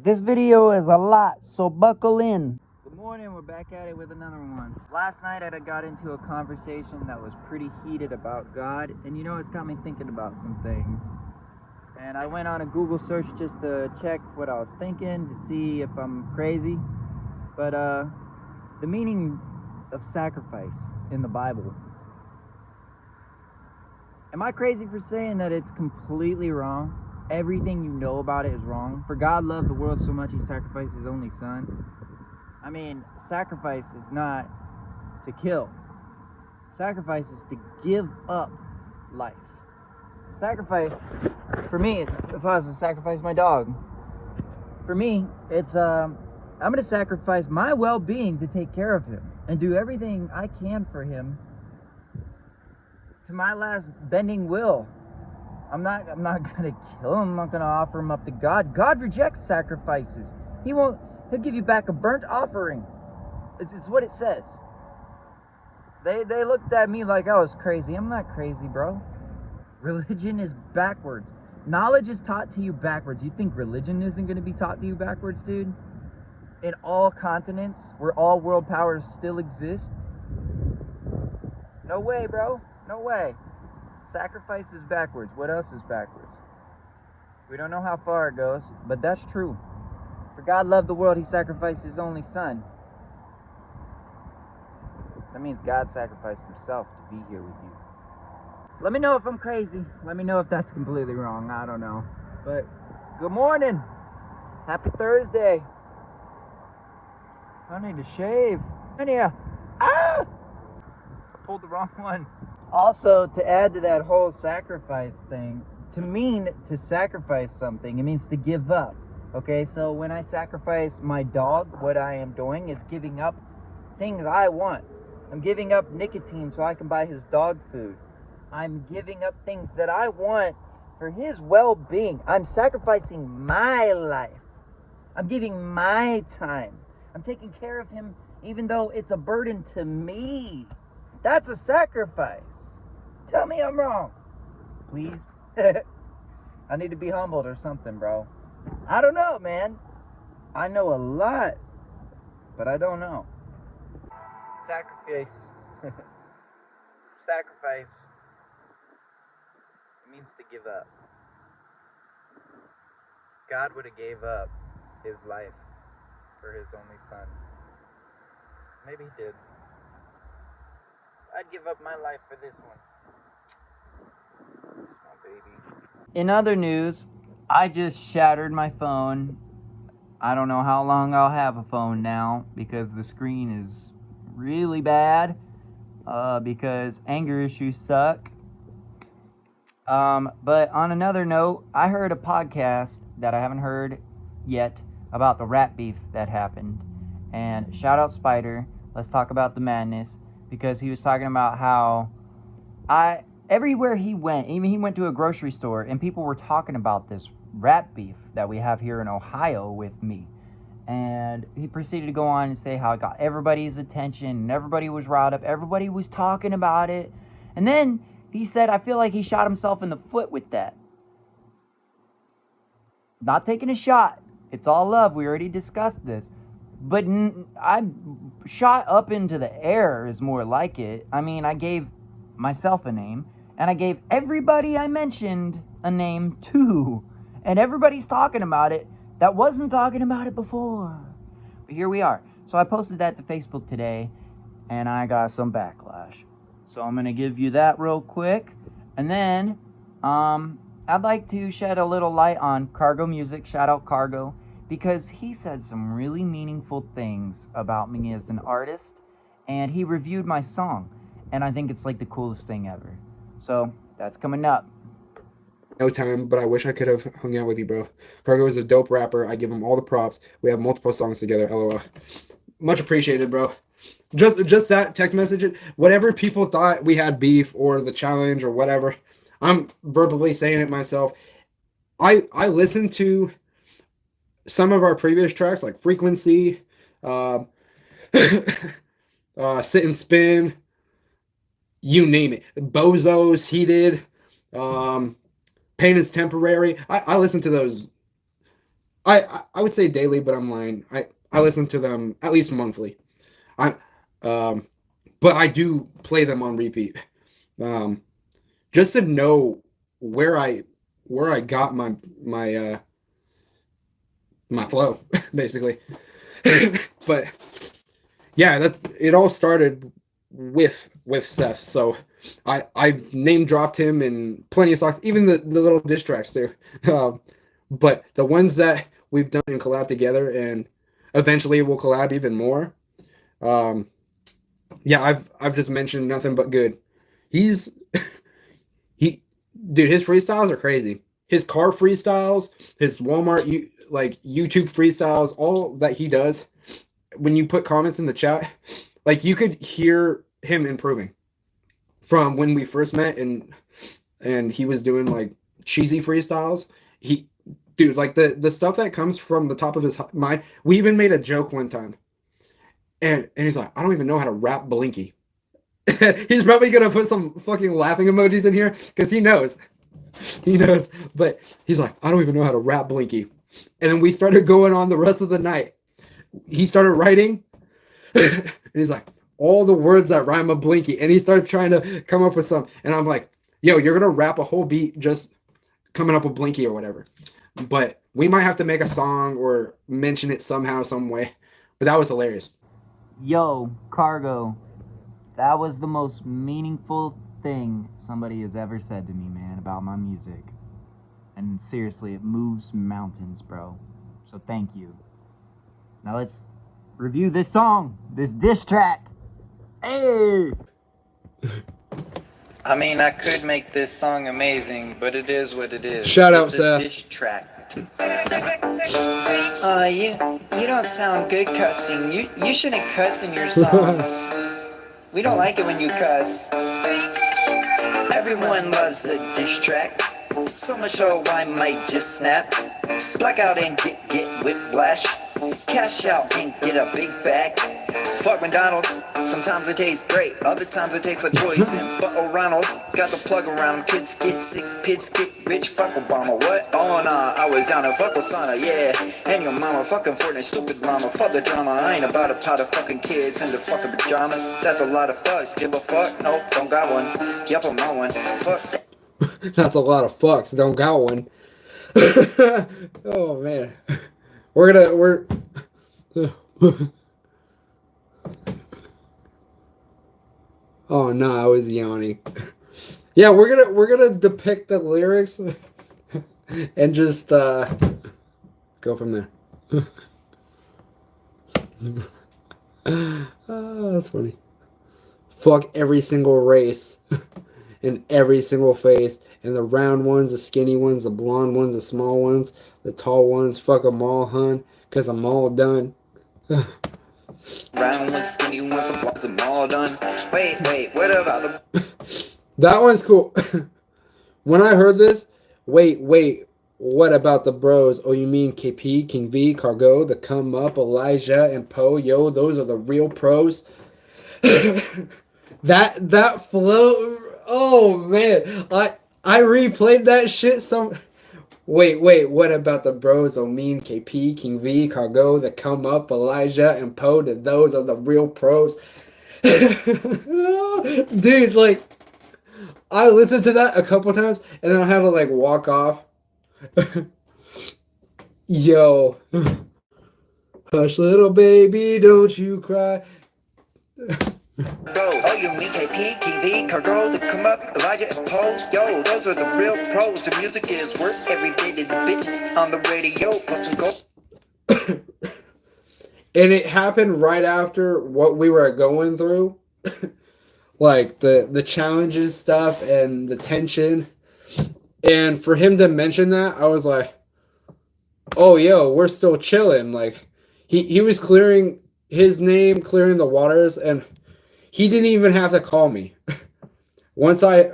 This video is a lot, so buckle in. Good morning, we're back at it with another one. Last night I got into a conversation that was pretty heated about God, and it's got me thinking about some things. And I went on a Google search just to check what I was thinking, to see if I'm crazy. But the meaning of sacrifice in the Bible. Am I crazy for saying that it's completely wrong? Everything you know about it is wrong. For God loved the world so much he sacrificed his only son. I mean, sacrifice is not to kill. Sacrifice is to give up life. Sacrifice, for me, if I was to sacrifice my dog, for me, it's I'm going to sacrifice my well-being to take care of him and do everything I can for him to my last bending will. I'm not gonna kill him. I'm not gonna offer him up to God. God rejects sacrifices. He'll give you back a burnt offering. It's what it says. They looked at me like I was crazy. I'm not crazy, bro. Religion is backwards. Knowledge is taught to you backwards. You think religion isn't gonna be taught to you backwards, dude? In all continents, where all world powers still exist? No way, bro. No way. Sacrifice is backwards. What else is backwards? We don't know how far it goes, but that's true. For God loved the world, he sacrificed his only son. That means God sacrificed himself to be here with you. Let me know if I'm crazy. Let me know if that's completely wrong. I don't know. But good morning. Happy Thursday. I need to shave. Anyhow. Ah! I pulled the wrong one. Also, to add to that whole sacrifice thing, to mean to sacrifice something, it means to give up. Okay, so when I sacrifice my dog, what I am doing is giving up things I want. I'm giving up nicotine so I can buy his dog food. I'm giving up things that I want for his well-being. I'm sacrificing my life. I'm giving my time. I'm taking care of him even though it's a burden to me. That's a sacrifice. Tell me I'm wrong, please. I need to be humbled or something, bro. I don't know, man. I know a lot, but I don't know. Sacrifice. Sacrifice means to give up. God would have gave up his life for his only son. Maybe he did. I'd give up my life for this one. Oh, baby. In other news, I just shattered my phone. I don't know how long I'll have a phone now because the screen is really bad. Because anger issues suck. But on another note, I heard a podcast that I haven't heard yet about the rat beef that happened. And shout out Spider. Let's talk about the madness. Because he was talking about how everywhere he went, even he went to a grocery store and people were talking about this rat beef that we have here in Ohio with me. And he proceeded to go on and say how it got everybody's attention and everybody was riled up. Everybody was talking about it. And then he said, I feel like he shot himself in the foot with that. Not taking a shot. It's all love. We already discussed this. But I shot up into the air is more like it. I mean, I gave myself a name, and I gave everybody I mentioned a name too. And everybody's talking about it that wasn't talking about it before. But here we are. So I posted that to Facebook today, and I got some backlash. So I'm going to give you that real quick. And then I'd like to shed a little light on Cargo Music. Shout out Cargo. Because he said some really meaningful things about me as an artist, and he reviewed my song, and I think it's like the coolest thing ever. So that's coming up. No time, but I wish I could have hung out with you, bro. Cargo is a dope rapper. I give him all the props. We have multiple songs together. LOL. Much appreciated, bro. Just that text message. Whatever people thought we had beef or the challenge or whatever, I'm verbally saying it myself. I listened to some of our previous tracks like Frequency, Sit and Spin, you name it. Bozos, Heated, Pain is Temporary. I listened to those I would say daily, but I'm lying. I listen to them at least monthly. I but I do play them on repeat. Um, just to know where I got my flow, basically. But yeah, that's it. All started with Seth. So I've name dropped him in plenty of songs, even the little diss tracks too. Um, but the ones that we've done and collab together, and eventually we'll collab even more. Um, yeah, I've just mentioned nothing but good. He's he, dude. His freestyles are crazy. His car freestyles, his Walmart like YouTube freestyles, all that he does. When you put comments in the chat, like you could hear him improving from when we first met, and he was doing like cheesy freestyles. He, dude, like the stuff that comes from the top of his mind. We even made a joke one time, and he's like, I don't even know how to rap Blinky. He's probably gonna put some fucking laughing emojis in here because he knows. He knows. But he's like, I don't even know how to rap Blinky. And then we started going on the rest of the night. He started writing, and he's like, all the words that rhyme with Blinky. And he starts trying to come up with some. And I'm like, yo, you're gonna rap a whole beat just coming up with Blinky or whatever. But we might have to make a song or mention it somehow, some way. But that was hilarious. Yo, Cargo, that was the most meaningful thing somebody has ever said to me, man, about my music. And seriously, it moves mountains, bro. So thank you. Now let's review this song, this diss track. Hey! I mean, I could make this song amazing, but it is what it is. Shout out, it's a Seth. diss track. You don't sound good cussing. You shouldn't cuss in your songs. We don't like it when you cuss. Everyone loves a diss track. So much so I might just snap. Blackout and get whiplash. Cash out and get a big bag. Fuck McDonald's. Sometimes it tastes great. Other times it tastes like poison. But Ronald got the plug around. Kids get sick. Pids get rich. Fuck Obama. What? Oh nah. I was down to fuck Osana. Yeah. And your mama fucking Fortnite. Stupid mama. Fuck the drama. I ain't about a pot of fucking kids in the fucking pajamas. That's a lot of fucks. Give a fuck? Nope. Don't got one. Yup, I'm on one. Fuck. That's a lot of fucks. Don't got one. Oh man, we're oh no, I was yawning. Yeah, we're gonna depict the lyrics and just go from there. Oh, that's funny. Fuck every single race. In every single face, and the round ones, the skinny ones, the blonde ones, the small ones, the tall ones, fuck them all, hun, cause I'm all done. Round ones, skinny ones, I'm all done. Wait, what about the... That one's cool. When I heard this, wait, what about the bros? Oh, you mean KP, King V, Cargo, the Come Up, Elijah, and Poe? Yo, those are the real pros. That flow... Oh man, I replayed that shit some. Wait, what about the bros? Oh, mean KP, King V, Cargo, the Come Up, Elijah, and Poe. Those are the real pros. Dude, like, I listened to that a couple times, and then I had to like walk off. Yo, hush, little baby, don't you cry. Oh, you mean KP, King V, Cargo, the Come Up, Elijah, and Poe? Yo, those are the real pros. The music is worth every day to the bitches on the radio. Plus some gold. And it happened right after what we were going through. Like the challenges stuff and the tension. And for him to mention that, I was like, oh, yo, we're still chilling. Like, he was clearing his name, clearing the waters, and he didn't even have to call me. Once I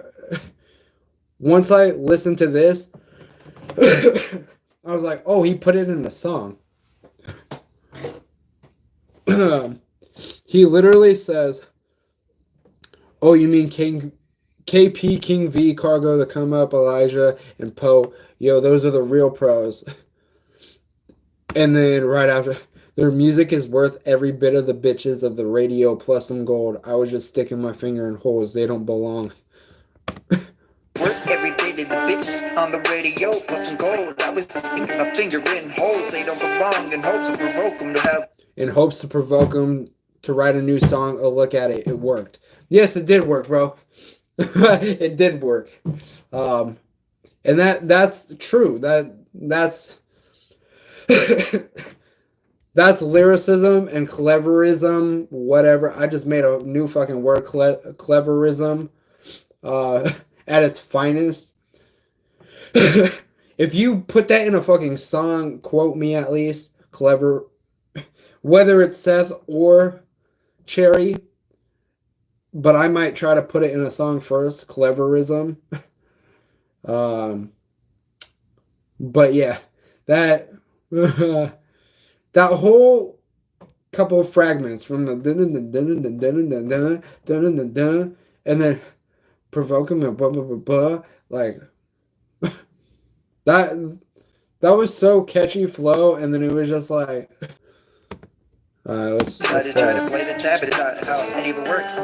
listened to this, I was like, oh, he put it in the song. He literally says, oh, you mean KP, King V, Cargo, the Come Up, Elijah, and Poe. Yo, those are the real pros. And then right after, their music is worth every bit of the bitches of the radio plus some gold. I was just sticking my finger in holes. They don't belong. Work every day to the bitches on the radio, put some gold. I was sticking my finger in holes, they don't belong, in hopes to provoke them to have. In hopes to provoke them to write a new song. Oh, look at it. It worked. Yes, it did work, bro. It did work. And that's true. That's that's lyricism and cleverism, whatever. I just made a new fucking word, cleverism, at its finest. If you put that in a fucking song, quote me at least, clever, whether it's Seth or Cherry, but I might try to put it in a song first, cleverism. But yeah, that that whole couple of fragments from the and then provoke him and blah blah blah blah, like that was so catchy flow, and then it was just like let's try to play the tab, but it's not how any of it works.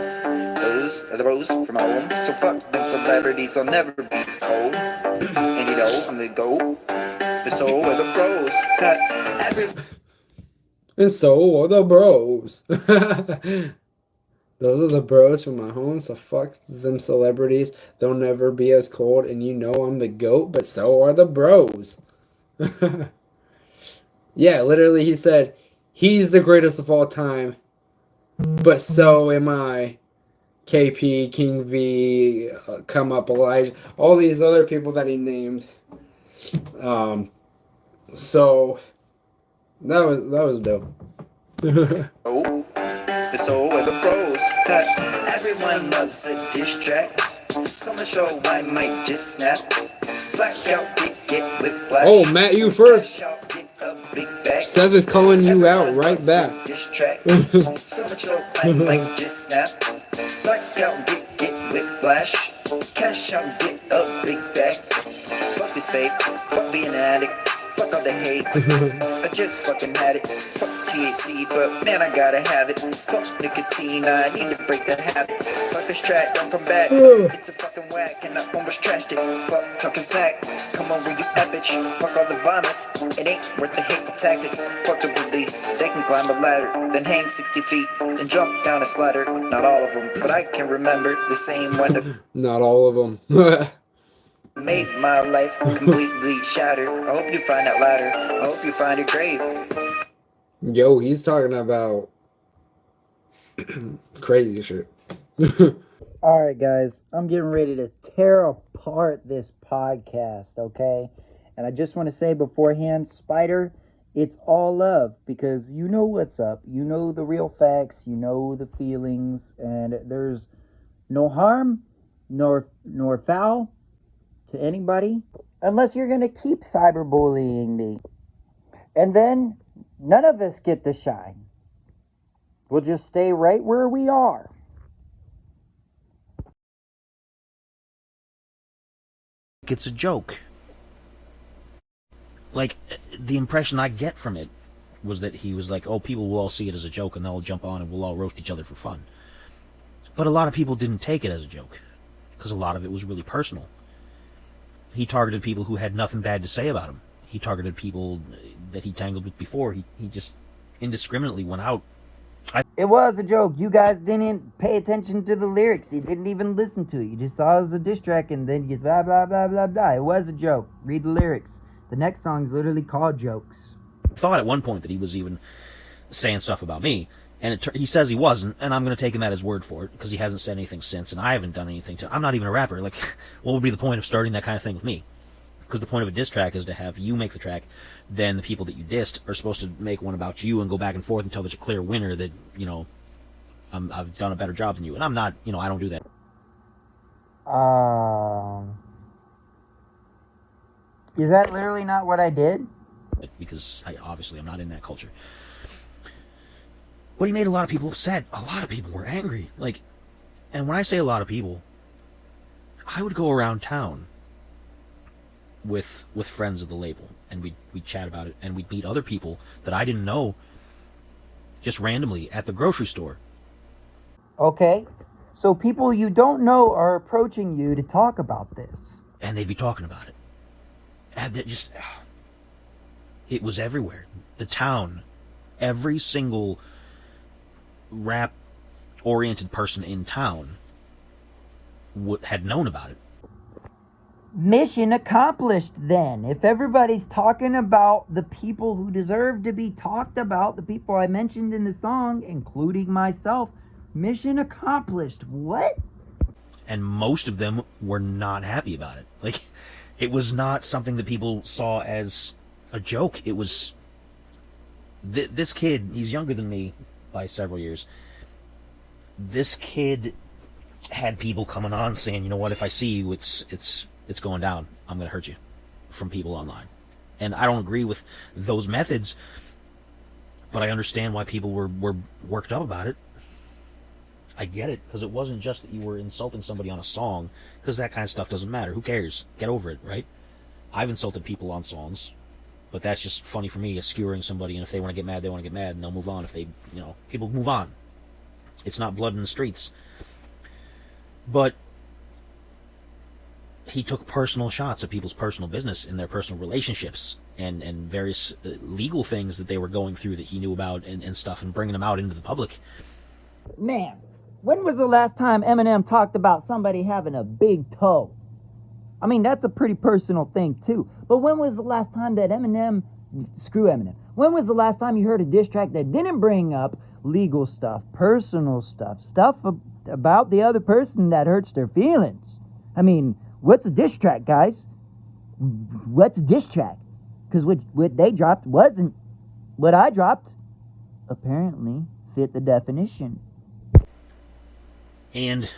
Those are the bros from home, so fuck them celebrities, I'll never be as cold. And you know, I'm the GOAT, the soul of the bros. And so are the bros. Those are the bros from my home, so fuck them celebrities. They'll never be as cold, and you know I'm the GOAT, but so are the bros. Yeah, literally he said, he's the greatest of all time, but so am I. KP, King V, Come Up Elijah, all these other people that he named. So that was dope. Oh, the soul of the pros. Everyone loves a Disstrack. So much so I might just snap. Blackout, get with flash. Oh, Matt, you first. Seth is calling you out right back. So much so I might just snap. Blackout, get with flash. Cash out, get a big bag. Fuck this fake, fuck being an addict. Fuck all the hate, I just fucking had it. Fuck THC, but man, I gotta have it. Fuck nicotine, I need to break that habit. Fuck this track, don't come back. It's a fucking whack, and I almost trashed it. Fuck talking smack, come on where you at, bitch. Fuck all the violence, it ain't worth the hateful tactics. Fuck the release, they can climb a ladder, then hang 60 feet, then jump down a splatter. Not all of them, but I can remember the same one. Not all of them. Made my life completely shattered. I hope you find that ladder. I hope you find a grave. Yo, he's talking about crazy shit. Alright guys, I'm getting ready to tear apart this podcast, okay? And I just want to say beforehand, Spider, it's all love, because you know what's up. You know the real facts, you know the feelings, and there's no harm nor foul to anybody, unless you're going to keep cyberbullying me. And then none of us get to shine. We'll just stay right where we are. It's a joke. Like, the impression I get from it was that he was like, oh, people will all see it as a joke and they'll jump on and we'll all roast each other for fun. But a lot of people didn't take it as a joke, because a lot of it was really personal. He targeted people who had nothing bad to say about him. He targeted people that he tangled with before. He just indiscriminately went out. It was a joke. You guys didn't pay attention to the lyrics. You didn't even listen to it. You just saw it as a diss track and then you blah, blah, blah, blah, blah. It was a joke. Read the lyrics. The next song is literally called Jokes. I thought at one point that he was even saying stuff about me. And he says he wasn't, and I'm going to take him at his word for it, because he hasn't said anything since, and I haven't done anything to... I'm not even a rapper. Like, what would be the point of starting that kind of thing with me? Because the point of a diss track is to have you make the track, then the people that you dissed are supposed to make one about you and go back and forth until there's a clear winner that, you know, I've done a better job than you. And I'm not, you know, I don't do that. Is that literally not what I did? Because, obviously, I'm not in that culture. But he made a lot of people upset. A lot of people were angry. Like, and when I say a lot of people, I would go around town with friends of the label, and we'd chat about it, and we'd meet other people that I didn't know just randomly at the grocery store. Okay, so people you don't know are approaching you to talk about this. And they'd be talking about it. And it was everywhere. The town, every single rap-oriented person in town had known about it. Mission accomplished then. If everybody's talking about the people who deserve to be talked about, the people I mentioned in the song, including myself, mission accomplished. What? And most of them were not happy about it. Like, it was not something that people saw as a joke. It was... this kid, he's younger than me by several years. This kid had people coming on saying, you know what, if I see you, it's going down. I'm going to hurt you, from people online. And I don't agree with those methods, but I understand why people were worked up about it. I get it, because it wasn't just that you were insulting somebody on a song, because that kind of stuff doesn't matter. Who cares? Get over it, right? I've insulted people on songs, but that's just funny for me, skewering somebody, and if they want to get mad, they want to get mad, and they'll move on. If they, people move on. It's not blood in the streets. But he took personal shots at people's personal business and their personal relationships and various legal things that they were going through that he knew about and stuff, and bringing them out into the public. Man, when was the last time Eminem talked about somebody having a big toe? I mean, that's a pretty personal thing, too. But when was the last time that screw Eminem, when was the last time you heard a diss track that didn't bring up legal stuff, personal stuff about the other person that hurts their feelings? I mean, what's a diss track, guys? What's a diss track? Because what they dropped wasn't what I dropped. Apparently fit the definition. And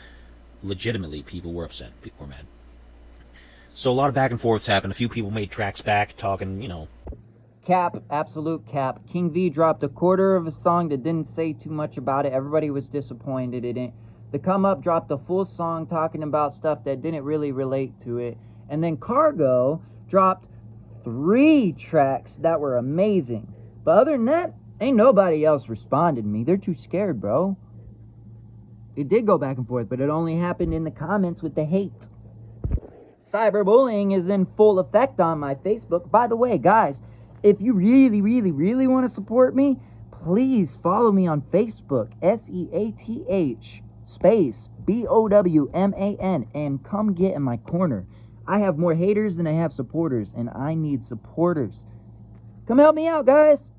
legitimately, people were upset. People were mad. So a lot of back and forths happened. A few people made tracks back, talking, Cap, absolute cap. King V dropped a quarter of a song that didn't say too much about it. Everybody was disappointed in it. The Come Up dropped a full song talking about stuff that didn't really relate to it. And then Cargo dropped 3 tracks that were amazing. But other than that, ain't nobody else responded to me. They're too scared, bro. It did go back and forth, but it only happened in the comments with the hate. Cyberbullying is in full effect on my Facebook. By the way, guys, if you really, really, really want to support me, please follow me on Facebook, SEATH space BOWMAN, and come get in my corner. I have more haters than I have supporters, and I need supporters. Come help me out, guys.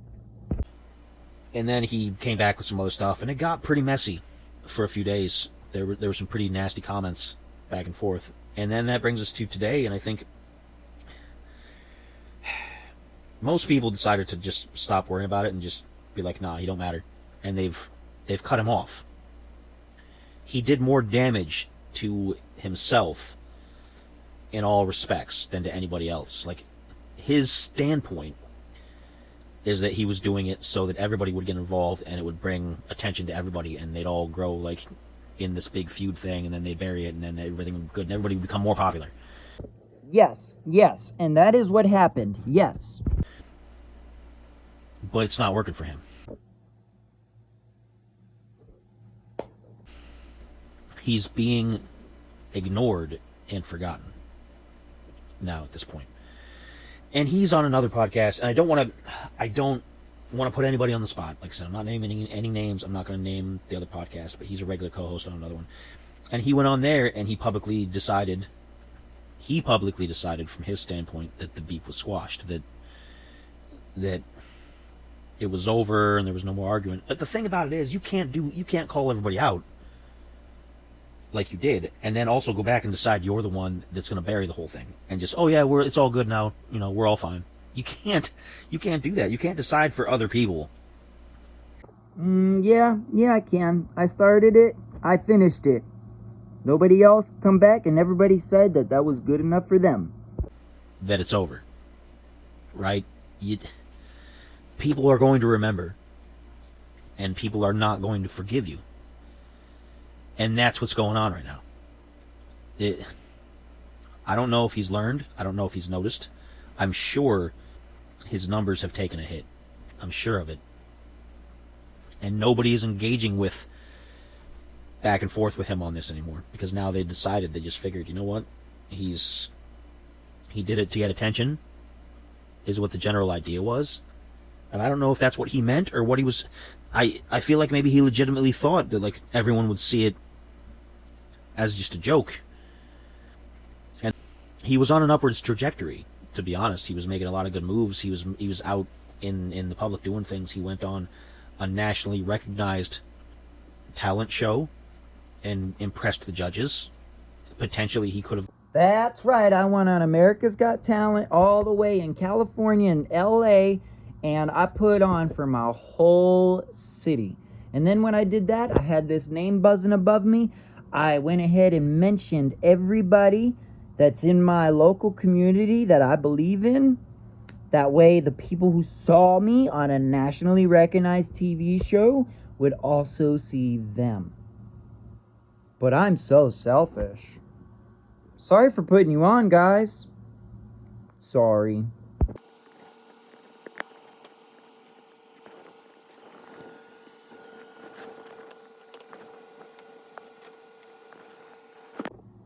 And then he came back with some other stuff, and it got pretty messy for a few days. There were some pretty nasty comments back and forth. And then that brings us to today, and I think most people decided to just stop worrying about it and just be like, nah, he don't matter. And they've cut him off. He did more damage to himself in all respects than to anybody else. Like, his standpoint is that he was doing it so that everybody would get involved and it would bring attention to everybody, and they'd all grow like in this big feud thing, and then they'd bury it, and then everything would be good and everybody would become more popular. Yes, and that is what happened, yes. But it's not working for him. He's being ignored and forgotten now at this point. And he's on another podcast, and I don't want to put anybody on the spot. Like I said, I'm not naming any names. I'm not going to name the other podcast, but he's a regular co-host on another one. And he went on there, and he publicly decided from his standpoint that the beef was squashed, that it was over and there was no more arguing. But the thing about it is, you can't call everybody out like you did, and then also go back and decide you're the one that's going to bury the whole thing, and just, oh yeah, it's all good now, we're all fine. You can't do that. You can't decide for other people. Yeah, I can. I started it, I finished it. Nobody else come back, and everybody said that was good enough for them. That it's over, right? People are going to remember, and people are not going to forgive you. And that's what's going on right now. I don't know if he's learned. I don't know if he's noticed. I'm sure his numbers have taken a hit. I'm sure of it. And nobody is engaging with back and forth with him on this anymore, because now they decided, they just figured, you know what, he did it to get attention, is what the general idea was. And I don't know if that's what he meant or what he was. I feel like maybe he legitimately thought that like everyone would see it as just a joke. And he was on an upwards trajectory, to be honest. He was making a lot of good moves. He was out in the public doing things. He went on a nationally recognized talent show and impressed the judges. Potentially he could have. That's right, I went on America's Got Talent all the way in California and LA, and I put on for my whole city. And then when I did that, I had this name buzzing above me. I went ahead and mentioned everybody that's in my local community that I believe in. That way the people who saw me on a nationally recognized TV show would also see them. But I'm so selfish. Sorry for putting you on, guys. Sorry.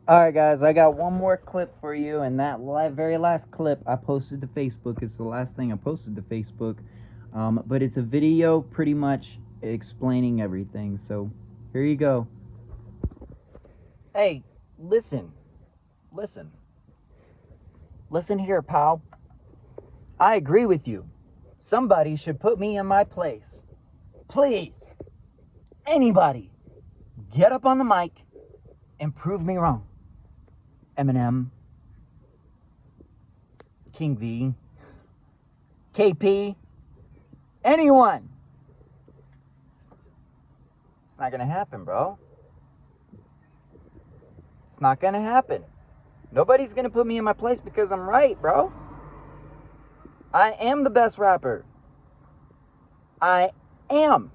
Alright guys, I got one more clip for you, and that very last clip I posted to Facebook. It's the last thing I posted to Facebook. But it's a video pretty much explaining everything, so here you go. Hey, listen here, pal. I agree with you. Somebody should put me in my place. Please, anybody, get up on the mic and prove me wrong. Eminem, King V, KP, anyone. It's not gonna happen, bro. It's not gonna happen. Nobody's gonna put me in my place because I'm right, bro. I am the best rapper. I am.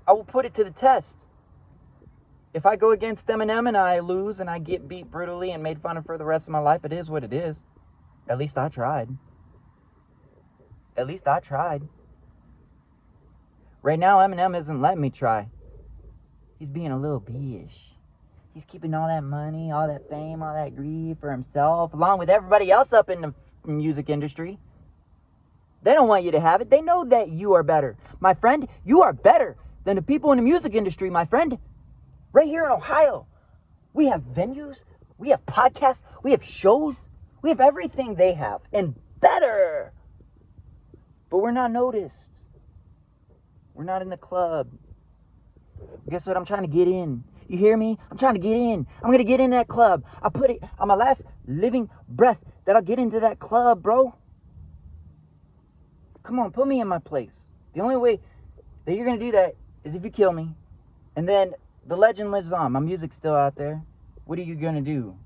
I will put it to the test. If I go against Eminem and I lose and I get beat brutally and made fun of for the rest of my life, it is what it is. At least I tried. At least I tried. Right now, Eminem isn't letting me try. He's being a little bitch. He's keeping all that money, all that fame, all that greed for himself, along with everybody else up in the music industry. They don't want you to have it. They know that you are better. My friend, you are better than the people in the music industry, my friend. Right here in Ohio, we have venues, we have podcasts, we have shows, we have everything they have, and better. But we're not noticed. We're not in the club. Guess what? I'm trying to get in. You hear me? I'm trying to get in. I'm going to get in that club. I'll put it on my last living breath that I'll get into that club, bro. Come on, put me in my place. The only way that you're going to do that is if you kill me. And then the legend lives on. My music's still out there. What are you going to do?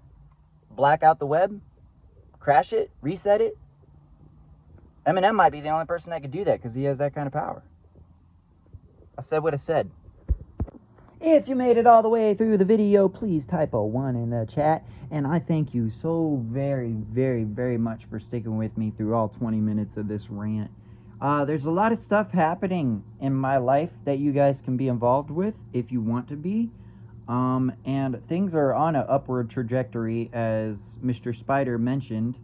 Black out the web? Crash it? Reset it? Eminem might be the only person that could do that because he has that kind of power. I said what I said. If you made it all the way through the video, please type a 1 in the chat. And I thank you so very, very, very much for sticking with me through all 20 minutes of this rant. There's a lot of stuff happening in my life that you guys can be involved with if you want to be. And things are on an upward trajectory, as Mr. Spider mentioned.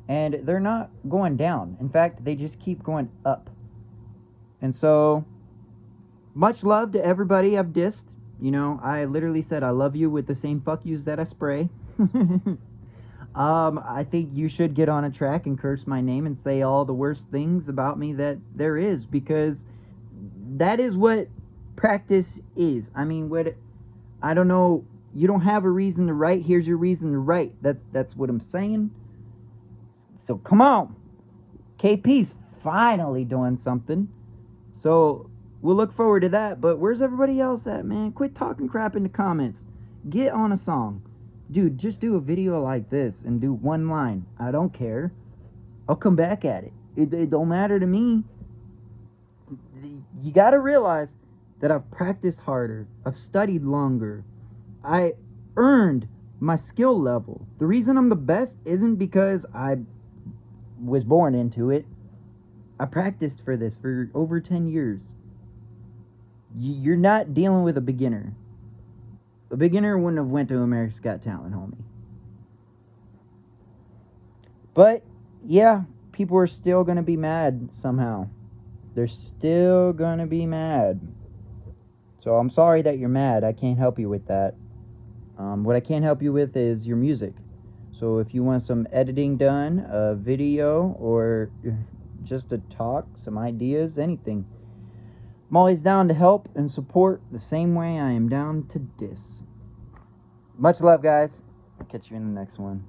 And they're not going down. In fact, they just keep going up. And so, much love to everybody I've dissed. You know, I literally said I love you with the same fuck yous that I spray. I think you should get on a track and curse my name and say all the worst things about me that there is, because that is what practice is. I mean, I don't know, you don't have a reason to write, here's your reason to write. That's what I'm saying. So come on. KP's finally doing something. So we'll look forward to that. But where's everybody else at, man? Quit talking crap in the comments. Get on a song. Dude, just do a video like this and do one line. I don't care. I'll come back at it. It don't matter to me. You gotta realize that I've practiced harder. I've studied longer. I earned my skill level. The reason I'm the best isn't because I was born into it. I practiced for this for over 10 years. You're not dealing with a beginner. A beginner wouldn't have went to America's Got Talent, homie. But, yeah, people are still going to be mad somehow. They're still going to be mad. So I'm sorry that you're mad. I can't help you with that. What I can help you with is your music. So if you want some editing done, a video, or just a talk, some ideas, anything, I'm always down to help and support the same way I am down to diss. Much love, guys. I'll catch you in the next one.